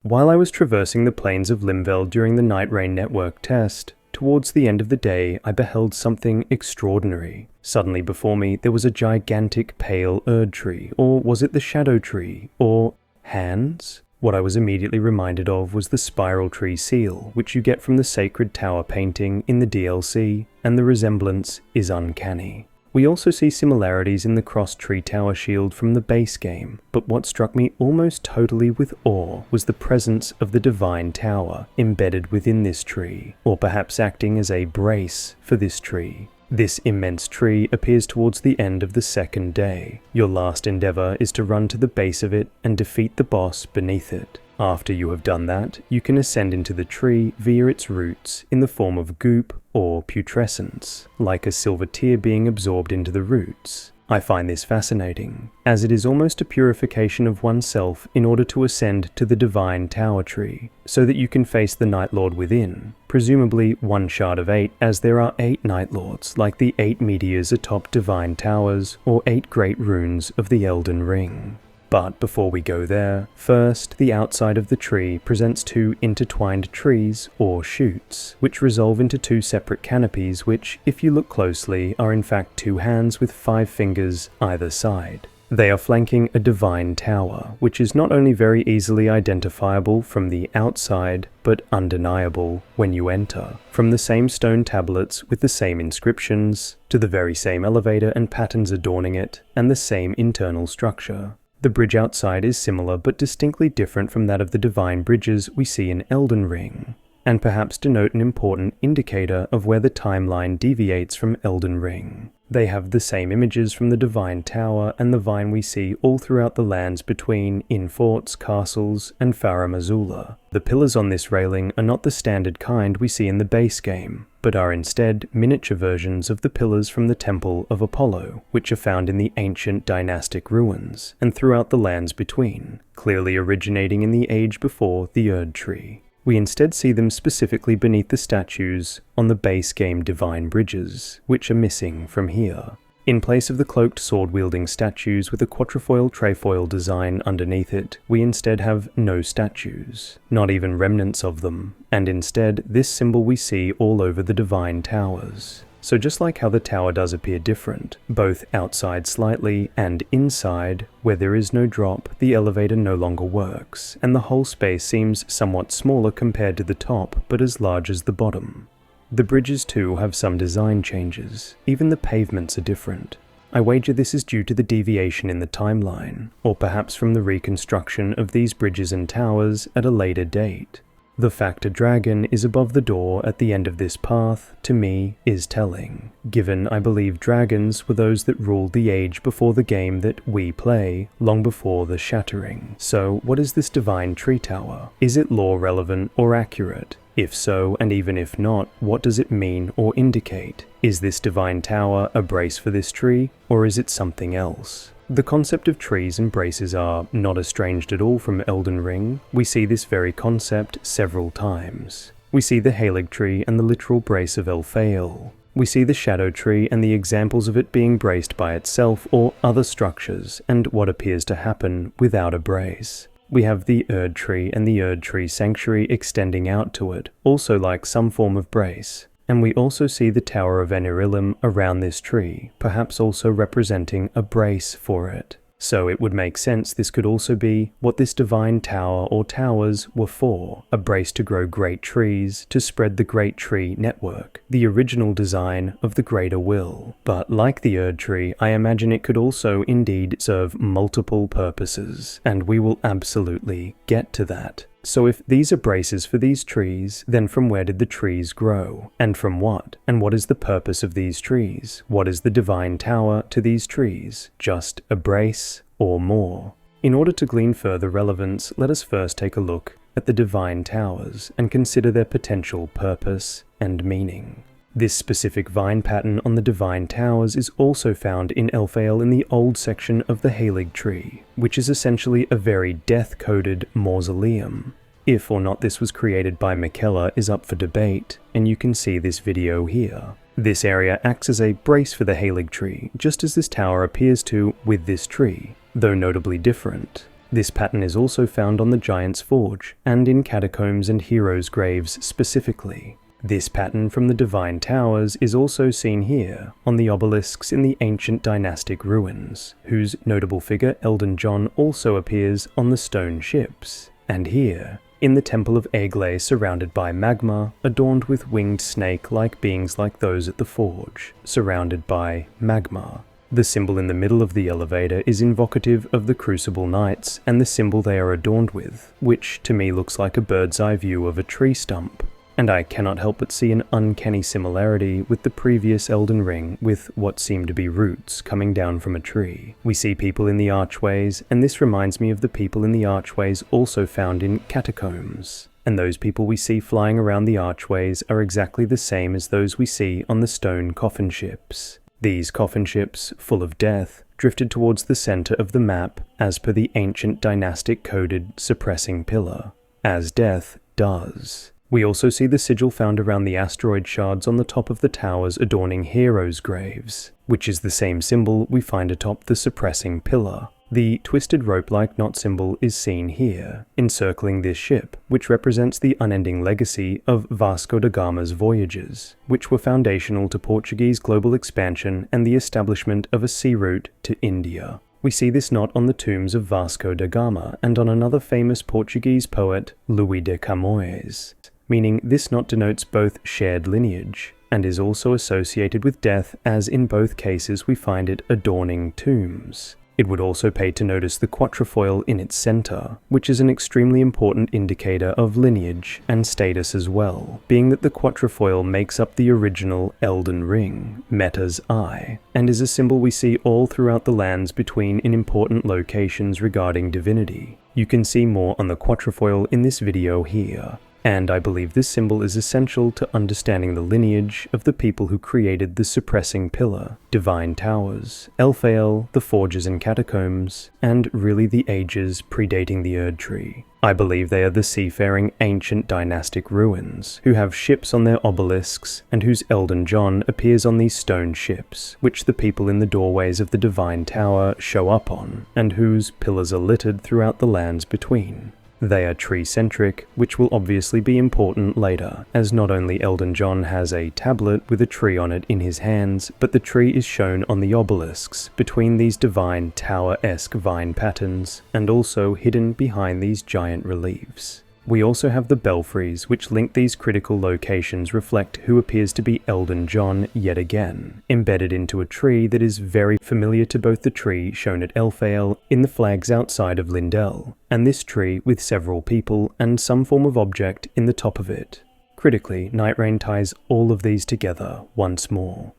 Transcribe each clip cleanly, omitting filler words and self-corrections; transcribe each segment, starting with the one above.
While I was traversing the plains of Limveld during the Nightreign network test, towards the end of the day I beheld something extraordinary. Suddenly before me there was a gigantic pale Erdtree, or was it the Shadow Tree, or hands? What I was immediately reminded of was the Spiral Tree seal, which you get from the Sacred Tower painting in the DLC, and the resemblance is uncanny. We also see similarities in the Cross Tree Tower shield from the base game, but what struck me almost totally with awe was the presence of the Divine Tower embedded within this tree, or perhaps acting as a brace for this tree. This immense tree appears towards the end of the second day. Your last endeavor is to run to the base of it and defeat the boss beneath it. After you have done that, you can ascend into the tree via its roots in the form of goop or putrescence, like a silver tear being absorbed into the roots. I find this fascinating, as it is almost a purification of oneself in order to ascend to the Divine Towertree, so that you can face the Night Lord within, presumably 1 shard of 8, as there are 8 Night Lords, like the 8 meteors atop Divine Towers, or 8 great runes of the Elden Ring. But before we go there, first, the outside of the tree presents 2 intertwined trees, or shoots, which resolve into 2 separate canopies which, if you look closely, are in fact 2 hands with 5 fingers either side. They are flanking a Divine Tower, which is not only very easily identifiable from the outside, but undeniable when you enter. From the same stone tablets with the same inscriptions, to the very same elevator and patterns adorning it, and the same internal structure. The bridge outside is similar but distinctly different from that of the divine bridges we see in Elden Ring, and perhaps denote an important indicator of where the timeline deviates from Elden Ring. They have the same images from the Divine Tower and the vine we see all throughout the lands between in forts, castles, and Farum Azula. The pillars on this railing are not the standard kind we see in the base game, but are instead miniature versions of the pillars from the Temple of Apollo, which are found in the ancient dynastic ruins, and throughout the lands between, clearly originating in the age before the Erdtree. We instead see them specifically beneath the statues on the base game Divine Bridges, which are missing from here. In place of the cloaked sword-wielding statues with a quatrefoil trefoil design underneath it, we instead have no statues, not even remnants of them, and instead this symbol we see all over the Divine Towers. So just like how the tower does appear different, both outside slightly and inside, where there is no drop, the elevator no longer works, and the whole space seems somewhat smaller compared to the top, but as large as the bottom. The bridges too have some design changes, even the pavements are different. I wager this is due to the deviation in the timeline, or perhaps from the reconstruction of these bridges and towers at a later date. The fact a dragon is above the door at the end of this path, to me, is telling, given I believe dragons were those that ruled the age before the game that we play, long before the Shattering. So what is this Divine Tree Tower? Is it lore relevant or accurate? If so, and even if not, what does it mean or indicate? Is this Divine Tower a brace for this tree, or is it something else? The concept of trees and braces are not estranged at all from Elden Ring. We see this very concept several times. We see the Halig tree and the literal brace of Elphael. We see the Shadow Tree and the examples of it being braced by itself or other structures, and what appears to happen without a brace. We have the Erdtree and the Erdtree Sanctuary extending out to it, also like some form of brace. And we also see the Tower of Enirilim around this tree, perhaps also representing a brace for it. So it would make sense this could also be what this Divine Tower or towers were for, a brace to grow great trees, to spread the Great Tree network, the original design of the Greater Will. But like the Erdtree, I imagine it could also indeed serve multiple purposes, and we will absolutely get to that. So if these are braces for these trees, then from where did the trees grow? And from what? And what is the purpose of these trees? What is the Divine Tower to these trees? Just a brace or more? In order to glean further relevance, let us first take a look at the Divine Towers and consider their potential purpose and meaning. This specific vine pattern on the Divine Towers is also found in Elphael in the old section of the Halig tree, which is essentially a very death-coded mausoleum. If or not this was created by Miquella is up for debate, and you can see this video here. This area acts as a brace for the Halig tree, just as this tower appears to with this tree, though notably different. This pattern is also found on the Giant's Forge, and in catacombs and heroes' graves specifically. This pattern from the Divine Towers is also seen here, on the obelisks in the ancient dynastic ruins, whose notable figure Elden John also appears on the stone ships, and here, in the Temple of Egle surrounded by magma, adorned with winged snake-like beings like those at the Forge, surrounded by magma. The symbol in the middle of the elevator is invocative of the Crucible Knights and the symbol they are adorned with, which to me looks like a bird's eye view of a tree stump. And I cannot help but see an uncanny similarity with the previous Elden Ring with what seem to be roots coming down from a tree. We see people in the archways, and this reminds me of the people in the archways also found in catacombs. And those people we see flying around the archways are exactly the same as those we see on the stone coffin ships. These coffin ships, full of death, drifted towards the center of the map as per the ancient dynastic coded suppressing pillar, as death does. We also see the sigil found around the asteroid shards on the top of the towers adorning heroes' graves, which is the same symbol we find atop the suppressing pillar. The twisted rope-like knot symbol is seen here, encircling this ship, which represents the unending legacy of Vasco da Gama's voyages, which were foundational to Portuguese global expansion and the establishment of a sea route to India. We see this knot on the tombs of Vasco da Gama and on another famous Portuguese poet, Luís de Camões, meaning this knot denotes both shared lineage, and is also associated with death, as in both cases we find it adorning tombs. It would also pay to notice the quatrefoil in its center, which is an extremely important indicator of lineage and status as well, being that the quatrefoil makes up the original Elden Ring, Meta's Eye, and is a symbol we see all throughout the lands between in important locations regarding divinity. You can see more on the quatrefoil in this video here. And I believe this symbol is essential to understanding the lineage of the people who created the suppressing pillar, Divine Towers, Elphael, the Forges and Catacombs, and really the ages predating the Erdtree. I believe they are the seafaring ancient dynastic ruins, who have ships on their obelisks, and whose Elden John appears on these stone ships, which the people in the doorways of the Divine Tower show up on, and whose pillars are littered throughout the lands between. They are tree-centric, which will obviously be important later, as not only Elden John has a tablet with a tree on it in his hands, but the tree is shown on the obelisks between these divine tower-esque vine patterns, and also hidden behind these giant reliefs. We also have the belfries, which link these critical locations reflect who appears to be Elden John yet again, embedded into a tree that is very familiar to both the tree shown at Elphael in the flags outside of Lindell, and this tree with several people and some form of object in the top of it. Critically, Nightreign ties all of these together once more.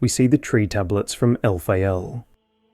We see the tree tablets from Elphael.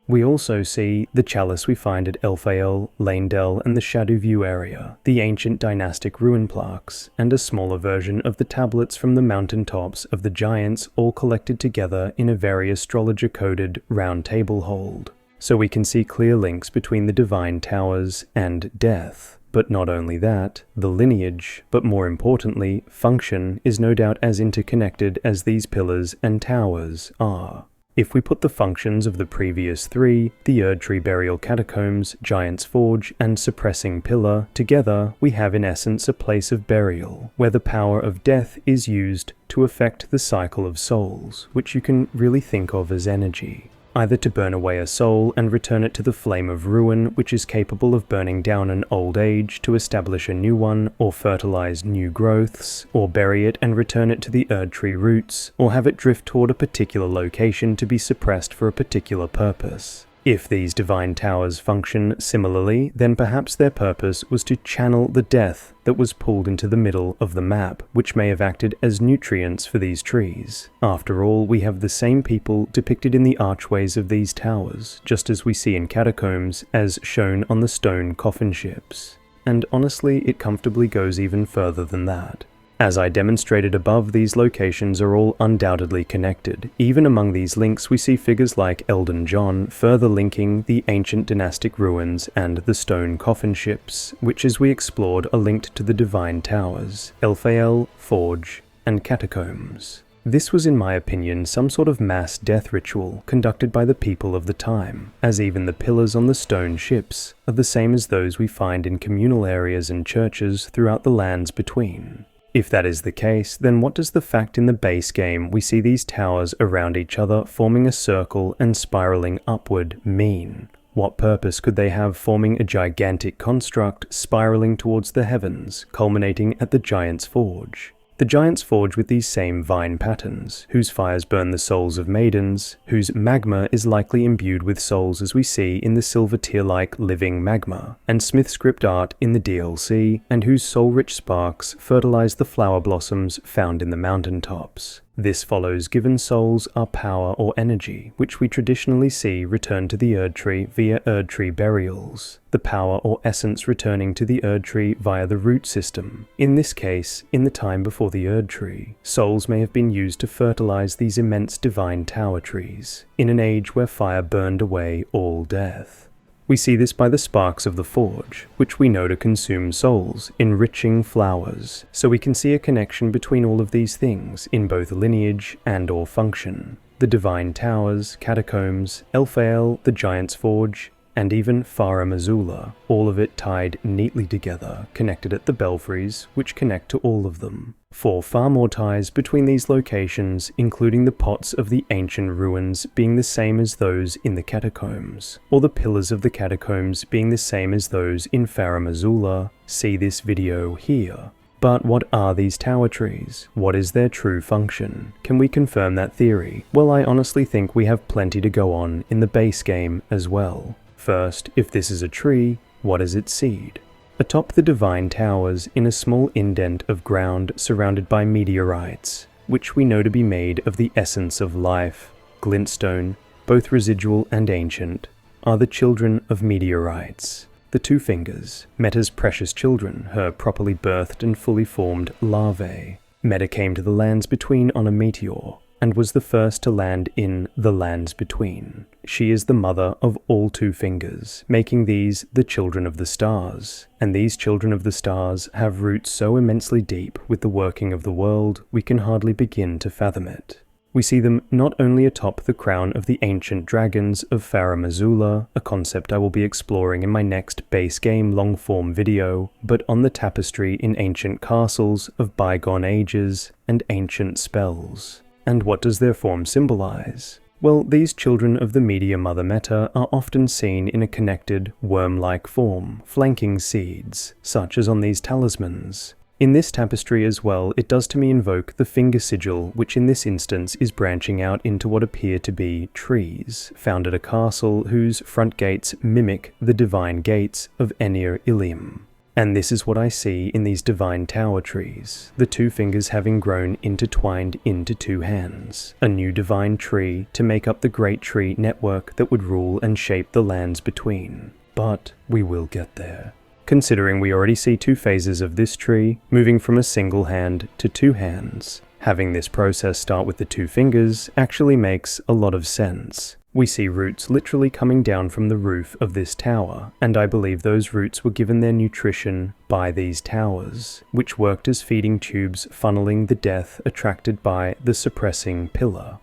We also see the chalice we find at Elphael, Lindell, and the Shadowview area, the ancient dynastic ruin plaques, and a smaller version of the tablets from the mountaintops of the giants all collected together in a very astrologer-coded round table hold. So we can see clear links between the Divine Towers and death. But not only that, the lineage, but more importantly, function, is no doubt as interconnected as these pillars and towers are. If we put the functions of the previous three, the Erdtree Burial Catacombs, Giant's Forge, and Suppressing Pillar, together, we have in essence a place of burial, where the power of death is used to affect the cycle of souls, which you can really think of as energy. Either to burn away a soul and return it to the flame of ruin, which is capable of burning down an old age to establish a new one, or fertilize new growths, or bury it and return it to the Erdtree roots, or have it drift toward a particular location to be suppressed for a particular purpose. If these divine towers function similarly, then perhaps their purpose was to channel the death that was pulled into the middle of the map, which may have acted as nutrients for these trees. After all, we have the same people depicted in the archways of these towers, just as we see in catacombs, as shown on the stone coffin ships. And honestly, it comfortably goes even further than that. As I demonstrated above, these locations are all undoubtedly connected. Even among these links we see figures like Elden John further linking the ancient dynastic ruins and the stone coffin ships, which as we explored are linked to the Divine Towers, Elphael, Forge, and Catacombs. This was in my opinion some sort of mass death ritual conducted by the people of the time, as even the pillars on the stone ships are the same as those we find in communal areas and churches throughout the lands between. If that is the case, then what does the fact in the base game we see these towers around each other forming a circle and spiraling upward mean? What purpose could they have forming a gigantic construct spiraling towards the heavens, culminating at the Giant's Forge? The Giant's Forge with these same vine patterns, whose fires burn the souls of maidens, whose magma is likely imbued with souls as we see in the silver tear-like living magma, and Smith script art in the DLC, and whose soul-rich sparks fertilize the flower blossoms found in the mountaintops. This follows given souls are power or energy, which we traditionally see return to the Erdtree via Erdtree burials, the power or essence returning to the Erdtree via the root system. In this case, in the time before the Erdtree, souls may have been used to fertilize these immense divine Towertrees, in an age where fire burned away all death. We see this by the sparks of the forge, which we know to consume souls, enriching flowers, so we can see a connection between all of these things in both lineage and or function. The divine towers, catacombs, Elphael, the Giant's Forge, and even Fara Mazula, all of it tied neatly together, connected at the belfries, which connect to all of them. For far more ties between these locations, including the pots of the ancient ruins being the same as those in the catacombs, or the pillars of the catacombs being the same as those in Fara Mazula, see this video here. But what are these Towertrees? What is their true function? Can we confirm that theory? Well, I honestly think we have plenty to go on in the base game as well. First, if this is a tree, what is its seed? Atop the divine towers, in a small indent of ground surrounded by meteorites, which we know to be made of the essence of life, glintstone, both residual and ancient, are the children of meteorites. The two fingers, Meta's precious children, her properly birthed and fully formed larvae. Meta came to the lands between on a meteor, and was the first to land in the lands between. She is the mother of all two fingers, making these the children of the stars. And these children of the stars have roots so immensely deep with the working of the world, we can hardly begin to fathom it. We see them not only atop the crown of the ancient dragons of Fara Mazula, a concept I will be exploring in my next base game long-form video, but on the tapestry in ancient castles of bygone ages and ancient spells. And what does their form symbolize? Well, these children of the Meteor Mother Meta are often seen in a connected, worm-like form, flanking seeds, such as on these talismans. In this tapestry as well, it does to me invoke the finger sigil, which in this instance is branching out into what appear to be trees, found at a castle whose front gates mimic the divine gates of Enir Ilium. And this is what I see in these divine Towertrees, the two fingers having grown intertwined into two hands, a new divine tree to make up the great tree network that would rule and shape the lands between. But we will get there. Considering we already see two phases of this tree, moving from a single hand to two hands, having this process start with the two fingers actually makes a lot of sense. We see roots literally coming down from the roof of this tower, and I believe those roots were given their nutrition by these towers, which worked as feeding tubes funneling the death attracted by the suppressing pillar.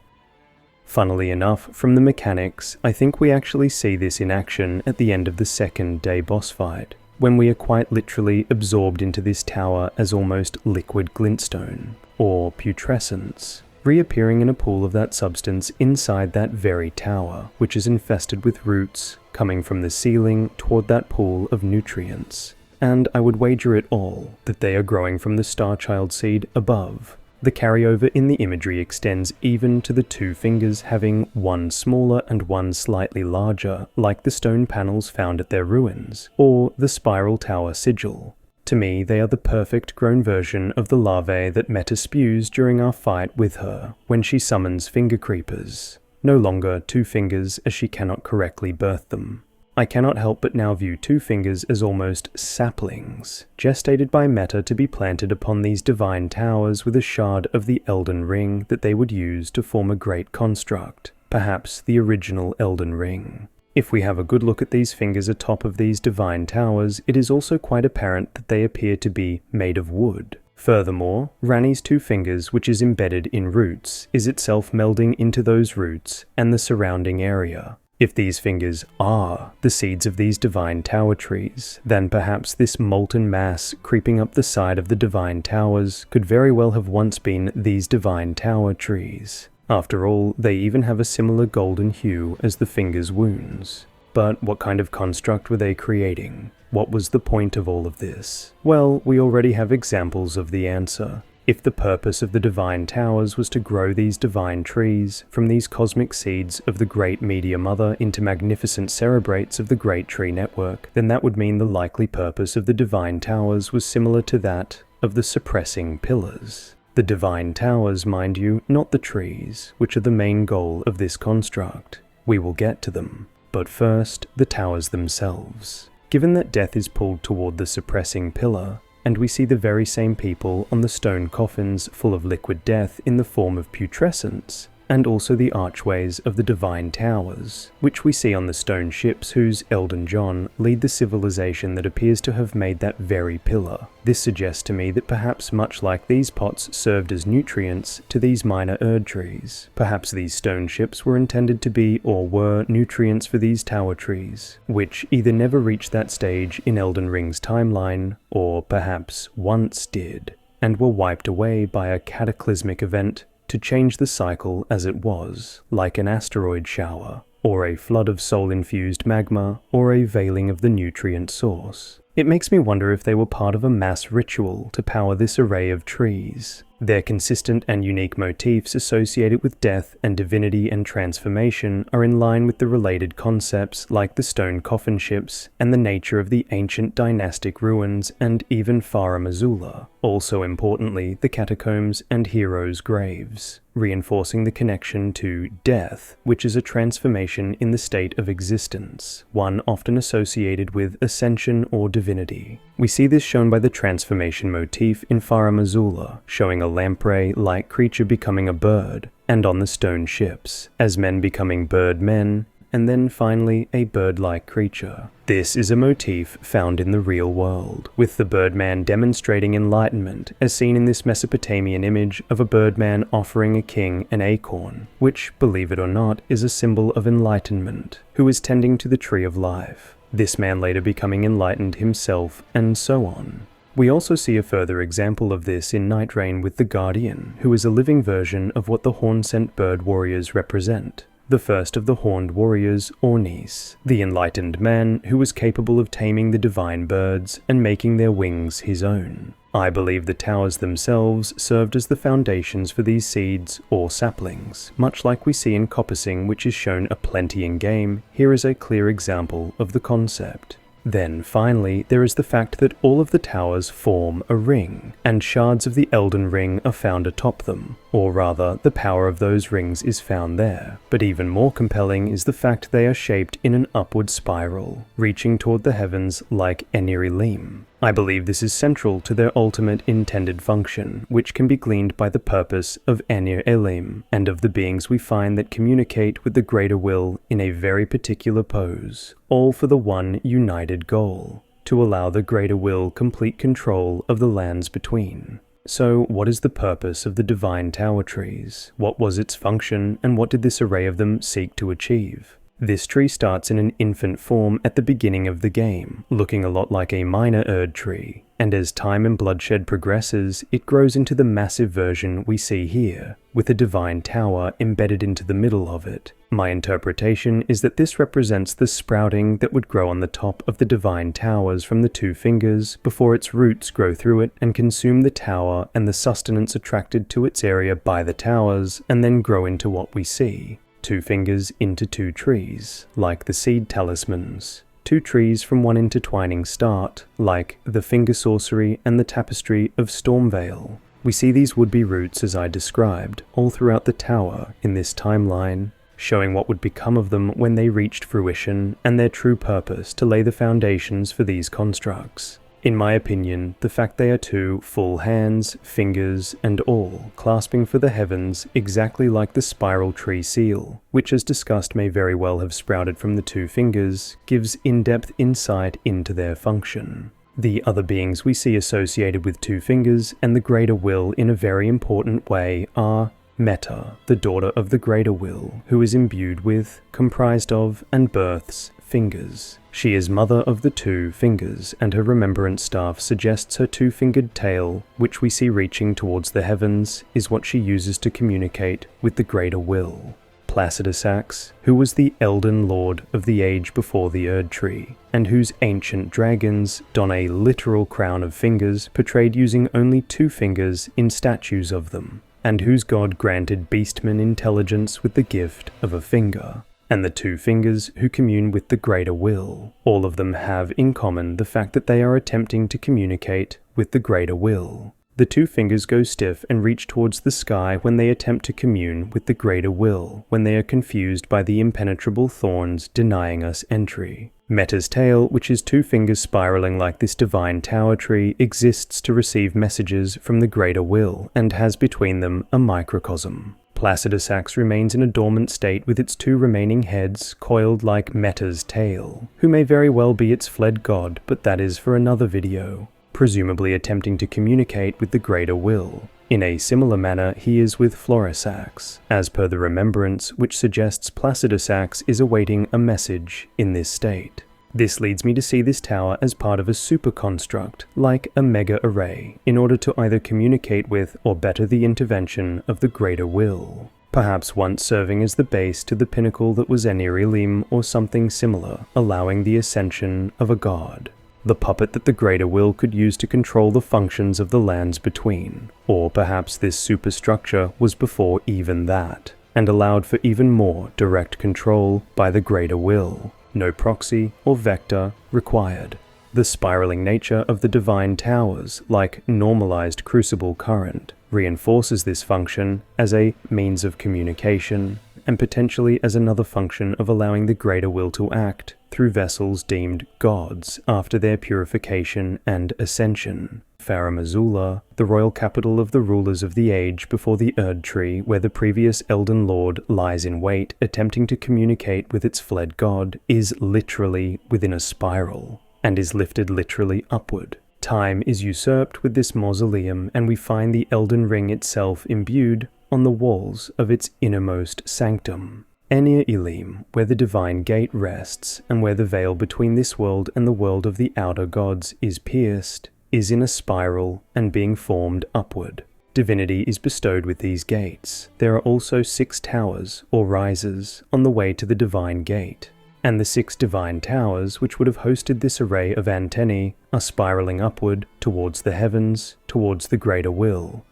Funnily enough, from the mechanics, I think we actually see this in action at the end of the second day boss fight, when we are quite literally absorbed into this tower as almost liquid glintstone, or putrescence, reappearing in a pool of that substance inside that very tower, which is infested with roots coming from the ceiling toward that pool of nutrients. And I would wager it all that they are growing from the Starchild seed above. The carryover in the imagery extends even to the two fingers having one smaller and one slightly larger, like the stone panels found at their ruins, or the spiral tower sigil. To me, they are the perfect grown version of the larvae that Meta spews during our fight with her, when she summons finger creepers. No longer two fingers, as she cannot correctly birth them. I cannot help but now view two fingers as almost saplings, gestated by Meta to be planted upon these divine towers with a shard of the Elden ring that they would use to form a great construct, perhaps the original Elden ring. If we have a good look at these fingers atop of these divine towers, it is also quite apparent that they appear to be made of wood, Furthermore, Rani's two fingers, which is embedded in roots, is itself melding into those roots and the surrounding area. If these fingers are the seeds of these divine tower trees, then perhaps this molten mass creeping up the side of the divine towers could very well have once been these divine tower trees. After all, they even have a similar golden hue as the fingers' wounds. But what kind of construct were they creating? What was the point of all of this? Well, we already have examples of the answer. If the purpose of the divine towers was to grow these divine trees from these cosmic seeds of the great Media Mother into magnificent cerebrates of the great tree network, then that would mean the likely purpose of the divine towers was similar to that of the suppressing pillars. The divine towers, mind you, not the trees, which are the main goal of this construct. We will get to them. But first, the towers themselves. Given that death is pulled toward the suppressing pillar, and we see the very same people on the stone coffins full of liquid death in the form of putrescence, and also the archways of the divine towers, which we see on the stone ships whose Elden John lead the civilization that appears to have made that very pillar. This suggests to me that perhaps much like these pots served as nutrients to these minor Erd trees, perhaps these stone ships were intended to be or were nutrients for these tower trees, which either never reached that stage in Elden Ring's timeline, or perhaps once did, and were wiped away by a cataclysmic event to change the cycle as it was, like an asteroid shower, or a flood of soul-infused magma, or a veiling of the nutrient source. It makes me wonder if they were part of a mass ritual to power this array of trees. Their consistent and unique motifs associated with death and divinity and transformation are in line with the related concepts like the stone coffin ships and the nature of the ancient dynastic ruins and even Fara Mazula. Also importantly, the catacombs and heroes' graves, reinforcing the connection to death, which is a transformation in the state of existence, one often associated with ascension or divinity. We see this shown by the transformation motif in Fara Mazula, showing a lamprey-like creature becoming a bird, and on the stone ships, as men becoming bird men, and then finally a bird-like creature. This is a motif found in the real world, with the birdman demonstrating enlightenment, as seen in this Mesopotamian image of a birdman offering a king an acorn, which, believe it or not, is a symbol of enlightenment, who is tending to the tree of life. This man later becoming enlightened himself, and so on. We also see a further example of this in Nightreign with the Guardian, who is a living version of what the horn-sent bird warriors represent. The first of the horned warriors, Ornis, the enlightened man who was capable of taming the divine birds and making their wings his own. I believe the towers themselves served as the foundations for these seeds or saplings, much like we see in Coppicing, which is shown aplenty in game. Here is a clear example of the concept. Then, finally, there is the fact that all of the towers form a ring, and shards of the Elden Ring are found atop them, or rather, the power of those rings is found there. But even more compelling is the fact they are shaped in an upward spiral, reaching toward the heavens like Enir Elim. I believe this is central to their ultimate intended function, which can be gleaned by the purpose of Enir Elim, and of the beings we find that communicate with the greater will in a very particular pose, all for the one united goal, to allow the greater will complete control of the lands between. So, what is the purpose of the Divine Towertrees? What was its function, and what did this array of them seek to achieve? This tree starts in an infant form at the beginning of the game, looking a lot like a minor Erd tree, and as time and bloodshed progresses, it grows into the massive version we see here, with a divine tower embedded into the middle of it. My interpretation is that this represents the sprouting that would grow on the top of the divine towers from the two fingers before its roots grow through it and consume the tower and the sustenance attracted to its area by the towers, and then grow into what we see. Two fingers into two trees, like the seed talismans. Two trees from one intertwining start, like the finger sorcery and the tapestry of Stormvale. We see these would-be roots as I described, all throughout the tower in this timeline, showing what would become of them when they reached fruition and their true purpose to lay the foundations for these constructs. In my opinion, the fact they are two full hands, fingers, and all, clasping for the heavens exactly like the spiral tree seal, which as discussed may very well have sprouted from the two fingers, gives in-depth insight into their function. The other beings we see associated with two fingers and the greater will in a very important way are Meta, the daughter of the greater will, who is imbued with, comprised of, and births fingers. She is mother of the two fingers, and her remembrance staff suggests her two-fingered tail, which we see reaching towards the heavens, is what she uses to communicate with the greater will. Placidusax, who was the Elden Lord of the age before the Erdtree, and whose ancient dragons don a literal crown of fingers portrayed using only two fingers in statues of them, and whose god granted beastmen intelligence with the gift of a finger, and the two fingers who commune with the greater will. All of them have in common the fact that they are attempting to communicate with the greater will. The two fingers go stiff and reach towards the sky when they attempt to commune with the greater will, when they are confused by the impenetrable thorns denying us entry. Meta's tail, which is two fingers spiraling like this Divine Towertree, exists to receive messages from the greater will, and has between them a microcosm. Placidusax remains in a dormant state with its two remaining heads coiled like Meta's tail, who may very well be its fled god, but that is for another video, presumably attempting to communicate with the greater will. In a similar manner he is with Florisax, as per the remembrance, which suggests Placidusax is awaiting a message in this state. This leads me to see this tower as part of a superconstruct, like a mega array, in order to either communicate with or better the intervention of the greater will. Perhaps once serving as the base to the pinnacle that was Enirilim or something similar, allowing the ascension of a god. The puppet that the greater will could use to control the functions of the lands between. Or perhaps this superstructure was before even that, and allowed for even more direct control by the greater will. No proxy or vector required. The spiraling nature of the divine towers, like normalized crucible current, reinforces this function as a means of communication, and potentially as another function of allowing the greater will to act through vessels deemed gods after their purification and ascension. Faramazula, the royal capital of the rulers of the age before the Erdtree, where the previous Elden Lord lies in wait attempting to communicate with its fled god, is literally within a spiral, and is lifted literally upward. Time is usurped with this mausoleum, and we find the Elden Ring itself imbued on the walls of its innermost sanctum. Enir Ilim, where the divine gate rests, and where the veil between this world and the world of the outer gods is pierced, is in a spiral and being formed upward. Divinity is bestowed with these gates. There are also 6 towers, or rises, on the way to the divine gate, and the 6 divine towers, which would have hosted this array of antennae, are spiraling upward towards the heavens, towards the greater will,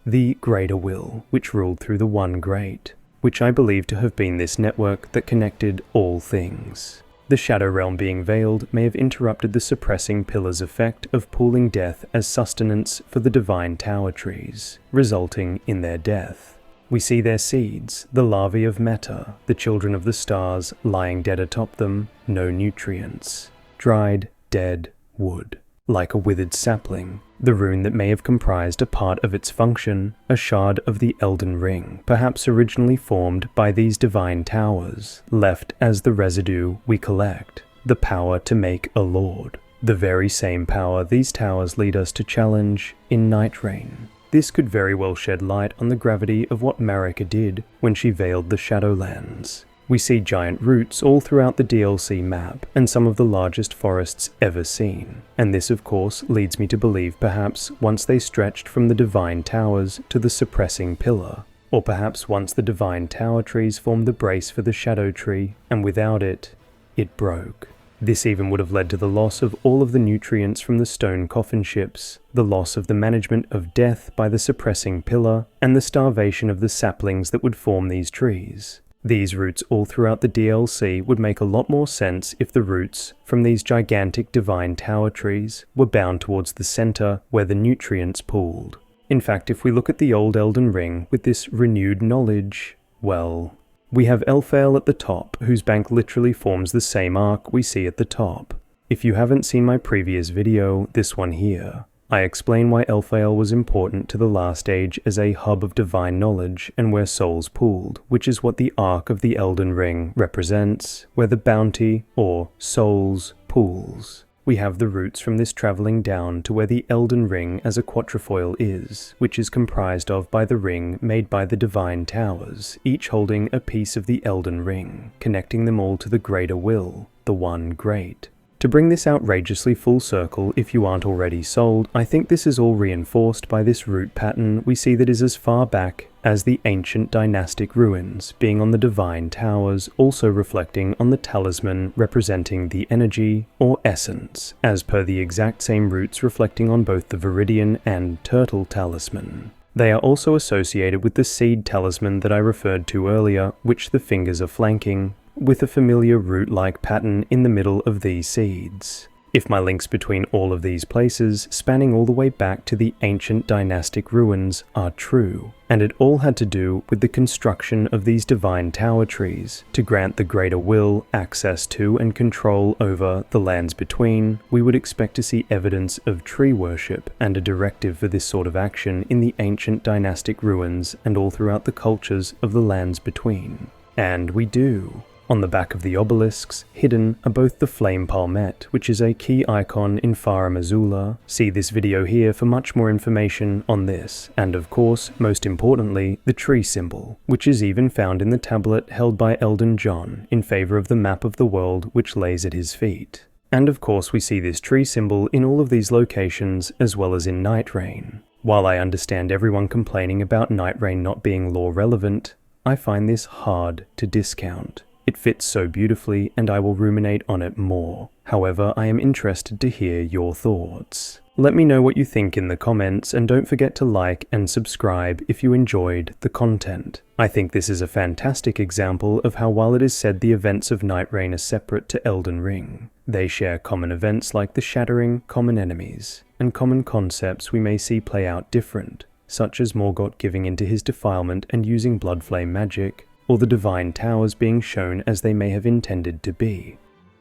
which ruled through the One Great, which I believe to have been this network that connected all things. The Shadow Realm being veiled may have interrupted the suppressing pillar's effect of pooling death as sustenance for the Divine Towertrees, resulting in their death. We see their seeds, the larvae of Meta, the children of the stars, lying dead atop them, no nutrients. Dried, dead wood. Like a withered sapling, the rune that may have comprised a part of its function, a shard of the Elden Ring, perhaps originally formed by these divine towers, left as the residue we collect, the power to make a lord. The very same power these towers lead us to challenge in Nightreign. This could very well shed light on the gravity of what Marika did when she veiled the Shadowlands. We see giant roots all throughout the DLC map, and some of the largest forests ever seen. And this of course leads me to believe perhaps once they stretched from the Divine Towers to the suppressing pillar, or perhaps once the Divine Towertrees formed the brace for the Shadow Tree, and without it, it broke. This even would have led to the loss of all of the nutrients from the stone coffin ships, the loss of the management of death by the suppressing pillar, and the starvation of the saplings that would form these trees. These roots all throughout the DLC would make a lot more sense if the roots from these gigantic Divine Towertrees were bound towards the center where the nutrients pooled. In fact, if we look at the old Elden Ring with this renewed knowledge, well, we have Elphael at the top, whose bank literally forms the same arc we see at the top. If you haven't seen my previous video, this one here, I explain why Elphael was important to the last age as a hub of divine knowledge and where souls pooled, which is what the arc of the Elden Ring represents, where the bounty, or souls, pools. we have the routes from this travelling down to where the Elden ring as a quatrefoil is, which is comprised of by the ring made by the Divine Towers, each holding a piece of the Elden ring, connecting them all to the greater will, the One Great. To bring this outrageously full circle, if you aren't already sold, I think this is all reinforced by this route pattern we see that is as far back as the ancient dynastic ruins, being on the Divine Towers, also reflecting on the talisman representing the energy, or essence, as per the exact same roots reflecting on both the Viridian and Turtle talisman. They are also associated with the seed talisman that I referred to earlier, which the fingers are flanking, with a familiar root-like pattern in the middle of these seeds. If my links between all of these places, spanning all the way back to the ancient dynastic ruins, are true, and it all had to do with the construction of these Divine Towertrees to grant the greater will access to and control over the lands between, we would expect to see evidence of tree worship and a directive for this sort of action in the ancient dynastic ruins and all throughout the cultures of the lands between. And we do. On the back of the obelisks, hidden, are both the flame palmette, which is a key icon in Fara Missoula. See this video here for much more information on this, and of course, most importantly, the tree symbol, which is even found in the tablet held by Elden John in favor of the map of the world which lays at his feet. And of course we see this tree symbol in all of these locations as well as in Nightreign. While I understand everyone complaining about Nightreign not being lore relevant, I find this hard to discount. It fits so beautifully, and I will ruminate on it more. However, I am interested to hear your thoughts. Let me know what you think in the comments, and don't forget to like and subscribe if you enjoyed the content. I think this is a fantastic example of how, while it is said the events of Nightreign are separate to Elden Ring, they share common events like the shattering, common enemies, and common concepts we may see play out different, such as Morgott giving into his defilement and using Bloodflame magic, or the Divine Towers being shown as they may have intended to be.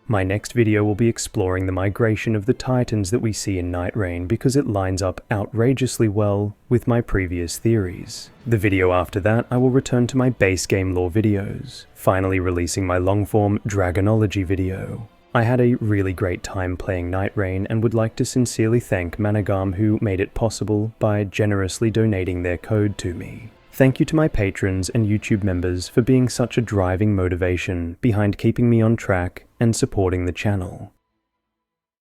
My next video will be exploring the migration of the Titans that we see in Nightreign because it lines up outrageously well with my previous theories. The video after that, I will return to my base game lore videos, finally releasing my long-form Dragonology video. I had a really great time playing Nightreign and would like to sincerely thank Managam who made it possible by generously donating their code to me. Thank you to my patrons and YouTube members for being such a driving motivation behind keeping me on track and supporting the channel.